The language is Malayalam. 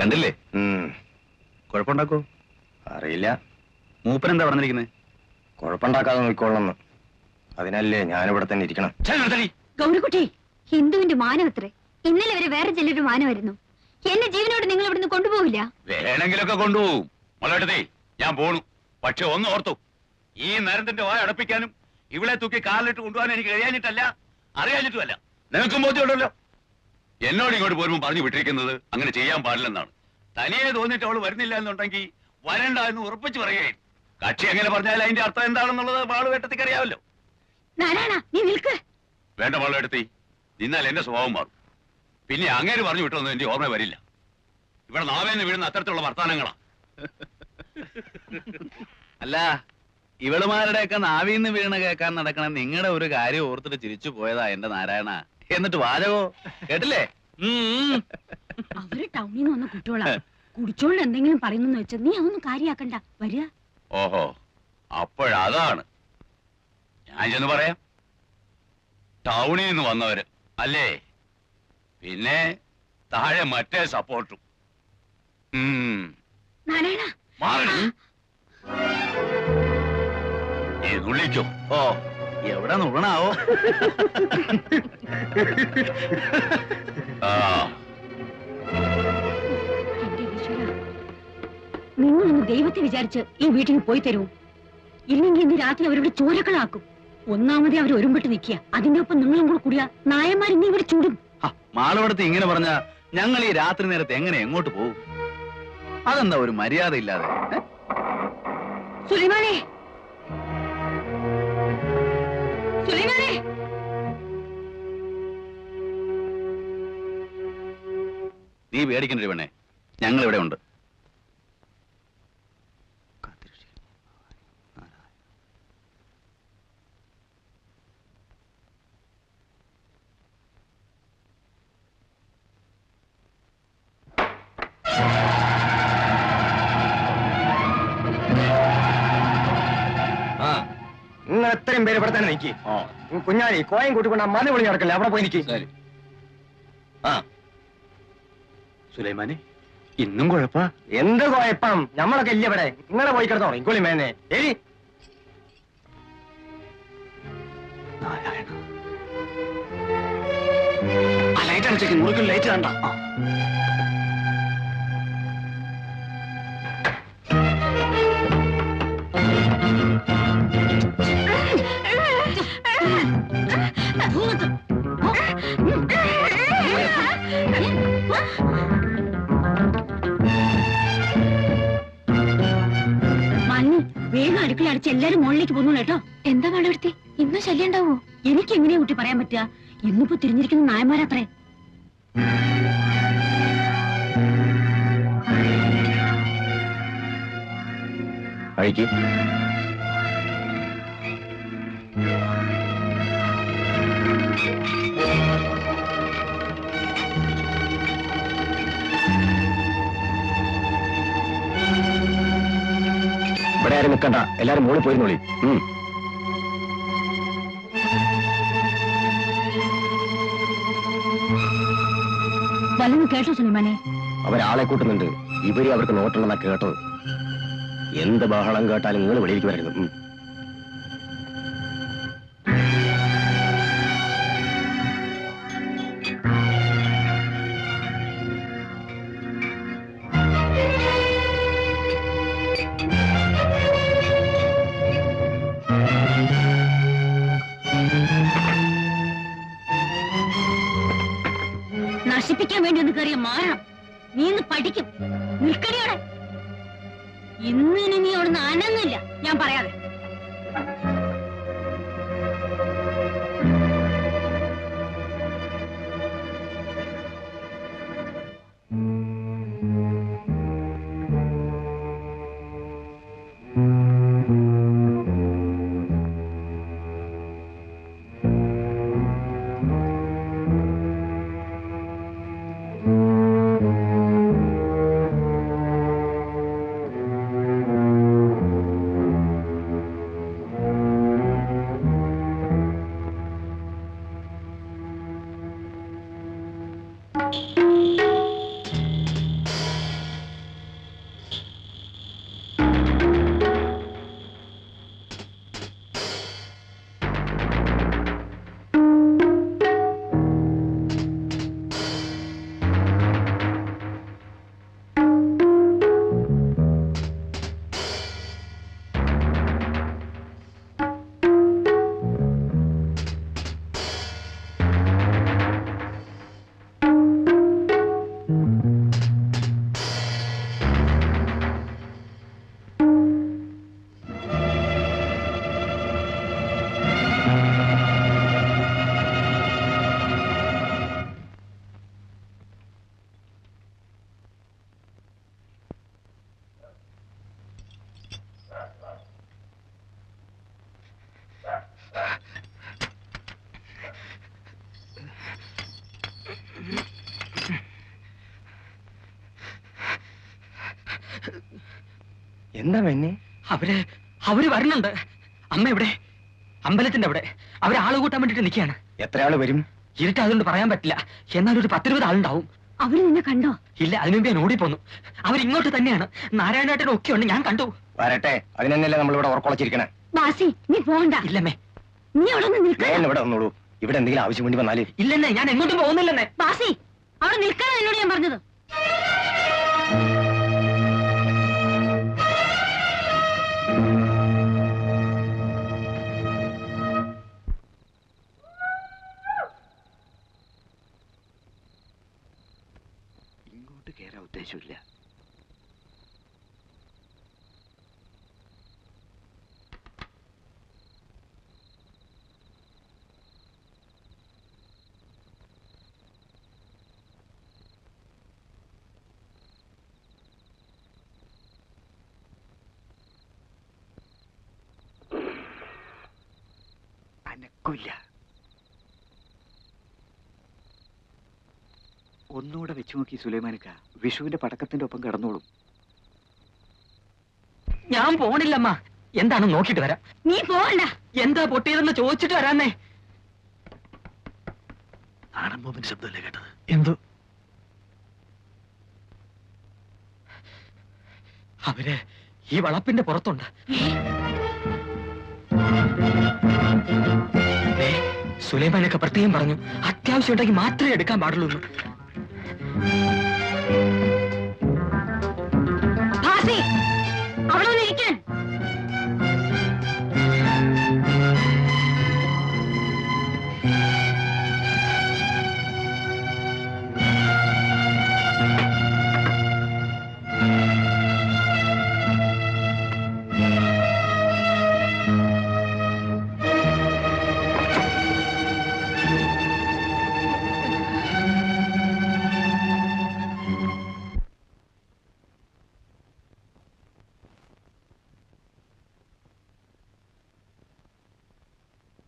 കണ്ടില്ലേ? കുഴപ്പമുണ്ടാക്കോ അറിയില്ല. മൂപ്പനെന്താ പറഞ്ഞിരിക്കുന്നത്? കുഴപ്പമുണ്ടാക്കാതെ നോക്കിക്കൊള്ളന്ന്. അതിനല്ലേ ഞാനിവിടെ തന്നെ ഇരിക്കണം. ഗൗരിക്കുട്ടി, ഹിന്ദുവിന്റെ മാനമത്രേ. ഇന്നലെ വരെ വേറെ ചിലരുടെ മാനമായിരുന്നു. എന്റെ ജീവനോട് നിങ്ങൾ ഇവിടുന്ന് കൊണ്ടുപോകില്ല. വേണമെങ്കിലൊക്കെ കൊണ്ടുപോകും. മോളെടുത്തേ, ഞാൻ പോണു. പക്ഷെ ഒന്ന് ഓർത്തു, ഈ നരന്തന്റെ വായ അടപ്പിക്കാനും ഇവിടെ തൂക്കി കാലിലിട്ട് കൊണ്ടുപോകാൻ എനിക്ക് കഴിയാഞ്ഞിട്ടല്ല, അറിയാഞ്ഞിട്ടുമല്ല. നിനക്കും ബോധ്യമുണ്ടല്ലോ. എന്നോട് ഇങ്ങോട്ട് പോരുമ്പോൾ പറഞ്ഞു വിട്ടിരിക്കുന്നത് അങ്ങനെ ചെയ്യാൻ പാടില്ലെന്നാണ്. തനിയെ തോന്നിയിട്ട് അവള് വരുന്നില്ല എന്നുണ്ടെങ്കിൽ വരണ്ട എന്ന് ഉറപ്പിച്ചു പറയുകയും. കക്ഷി എങ്ങനെ പറഞ്ഞാൽ അതിന്റെ അർത്ഥം എന്താണെന്നുള്ളത് വാളുവേട്ടത്തിക്ക് അറിയാമല്ലോ. നാരായണ, നീ നിൽക്ക്. വേണ്ട വാളുവേട്ടത്തി, നിന്നാൽ എന്റെ സ്വഭാവം മാറും. പിന്നെ അങ്ങേര് പറഞ്ഞു വിട്ടൊന്നും എന്റെ ഓർമ്മ വരില്ല. ഇവിടെ നാവേന്ന് വീഴുന്ന അത്തരത്തിലുള്ള വർത്താനങ്ങളാ. അല്ല, ഇവളുമാരുടെയൊക്കെ നാവിന്ന് വീണ് കേൾക്കാൻ നടക്കണ നിങ്ങളുടെ ഒരു കാര്യം ഓർത്തിട്ട് ചിരിച്ചു പോയതാ എന്റെ നാരായണ. എന്നിട്ട് വാചകോ കേട്ടില്ലേ? അവര് ടൗണിൽ നിന്ന് വന്ന കുട്ടികളാ. കുടിച്ചോണ്ട് എന്തെങ്കിലും പറയുന്നു വെച്ചാൽ നീ അതൊന്നും കാര്യാക്കണ്ട. വരിക. ഓഹോ, അപ്പോഴതാണ്. ഞാൻ ചെന്ന് പറയാം. ടൗണിൽ നിന്ന് വന്നവര് അല്ലേ? പിന്നെ താഴെ മറ്റേ സപ്പോർട്ടും. നാരായണ, നുള്ളിക്കോ. ഓ, എവിടെ നുള്ളണാവോ? നിങ്ങളൊന്ന് ദൈവത്തെ വിചാരിച്ച് ഈ വീട്ടിൽ പോയി തരൂ. ഇല്ലെങ്കിൽ ഇന്ന് രാത്രി അവരുടെ ചോരക്കളാക്കും. ഒന്നാമതേ അവർ ഒരുമ്പിട്ട് നിൽക്കുക. അതിന്റെ ഒപ്പം നിങ്ങളും കൂടെ കൂടിയ നായന്മാർ ഇന്ന് ഇവിടെ ചൂടും. മാളവിടത്ത് ഇങ്ങനെ പറഞ്ഞ ഞങ്ങൾ ഈ രാത്രി നേരത്തെ എങ്ങനെ എങ്ങോട്ട് പോകും? അതെന്താ ഒരു മര്യാദ ഇല്ലാതെ? സുലൈമാനെ, സുലൈമാനെ, നീ പേടിക്കണ്ട പെണ്ണേ, ഞങ്ങൾ ഇവിടെ ഉണ്ട്. നിങ്ങൾ എത്രയും പേര് ഇവിടെ തന്നെ നിൽക്കി. കുഞ്ഞാലി കോയം കൂട്ടിക്കൊണ്ട് ആ മല വിളി നടക്കല്ലേ, അവിടെ പോയി നിൽക്കി. സുലൈമാനെ, ഇന്നും കുഴപ്പ? എന്ത് കുഴപ്പം? നമ്മളൊക്കെ ഇല്ല ഇവിടെ. നിങ്ങളെ പോയി കിടന്നോ ഇക്കൊള്ളി മേനെ. എരി നാരായണ, ആ ലൈറ്റ് അടിച്ചേക്ക്. മുറിക്കുള്ള ലൈറ്റ് കണ്ട. വേഗം അടുക്കള അടിച്ച് എല്ലാരും മുകളിലേക്ക് പോന്നു കേട്ടോ. എന്താ മാളവിടുത്തി, ഇന്നും ശല്യം ഉണ്ടാവോ? എനിക്ക് എങ്ങനെയാ കുട്ടി പറയാൻ പറ്റുക? ഇന്നിപ്പോ തിരിഞ്ഞിരിക്കുന്ന നായന്മാരത്രേ. അഴിക്ക്. ഇവിടെ ആരും നിൽക്കണ്ട, എല്ലാരും മുകളിൽ പോയിരുന്നോളി. വല്ലതും കേട്ടോ സുലൈമാനെ? അവരാളെ കൂട്ടുന്നുണ്ട്. ഇവര് അവർക്ക് നോട്ടുണ്ടെന്നാ കേട്ടത്. എന്ത് ബഹളം കേട്ടാലും നിങ്ങൾ വെളിയിലേക്ക് വരരുത്. നശിപ്പിക്കാൻ വേണ്ടി ഒന്ന് കയറിയ മാറണം. നീ ഇന്ന് പഠിക്കും. നിൽക്കടിയോടെ. ഇന്നിനി നീ അവിടുന്ന് അനങ്ങില്ല, ഞാൻ പറയാതെ. എന്താ മെന്നെ? അവര് വരണുണ്ട്. അമ്മ എവിടെ? അമ്പലത്തിന്റെ അവിടെ. അവര് ആള് കൂട്ടാൻ വേണ്ടിട്ട് നിൽക്കുകയാണ്. എത്ര ആള് വരും? ഇരുട്ടായതുകൊണ്ട് പറയാൻ പറ്റില്ല. എന്നാൽ ഒരു 10-20 ആളുണ്ടാവും. അവര് നിന്നെ കണ്ടോ? ഇല്ല, അതിനുമുമ്പ് ഞാൻ ഓടിപ്പോന്നു. അവരിങ്ങോട്ട് തന്നെയാണ്. നാരായണേട്ടനും ഒക്കെ ഉണ്ട്, ഞാൻ കണ്ടു. വരട്ടെ, അതിനെന്നല്ലേ നമ്മളിവിടെ ഉറക്കൊളച്ചിരിക്കണേ. ബാസി, നീ പോകണ്ട. ഇല്ലമ്മേ, നീ അവിടെ നിന്ന് നിൽക്കാൻ. ഞാൻ ഇവിടെ വന്നോളൂ. ഇവിടെ എന്തെങ്കിലും ആവശ്യം വേണ്ടി വന്നാല്. ഇല്ലെന്നേ, ഞാൻ എങ്ങോട്ടും പോകുന്നില്ലെന്നേ. ബാസി, അവിടെ നിൽക്കാനാണ് എന്നോട് ഞാൻ പറഞ്ഞത്. ഇങ്ങോട്ട് കേറാൻ ഉദ്ദേശമില്ല. അനക്കില്ല. ഒന്നുകൂടെ വെച്ചു നോക്കി സുലൈമാനിക്ക. വിഷുവിന്റെ പടക്കത്തിന്റെ ഒപ്പം കിടന്നോളും. ഞാൻ പോണില്ലമ്മ. എന്താണ് നോക്കിട്ട് വരാം. നീ പോകണ്ട. എന്താ പൊട്ടിയതെന്ന് ചോദിച്ചിട്ട് വരാന്നേ. നാടൻ ബോംബിന്റെ ശബ്ദമല്ലേ കേട്ടത്? എന്തോ അവര് ഈ വളപ്പിന്റെ പുറത്തുണ്ട്. സുലൈമാനൊക്കെ പ്രത്യേകം പറഞ്ഞു, അത്യാവശ്യം ഉണ്ടെങ്കിൽ മാത്രമേ എടുക്കാൻ പാടുള്ളൂ.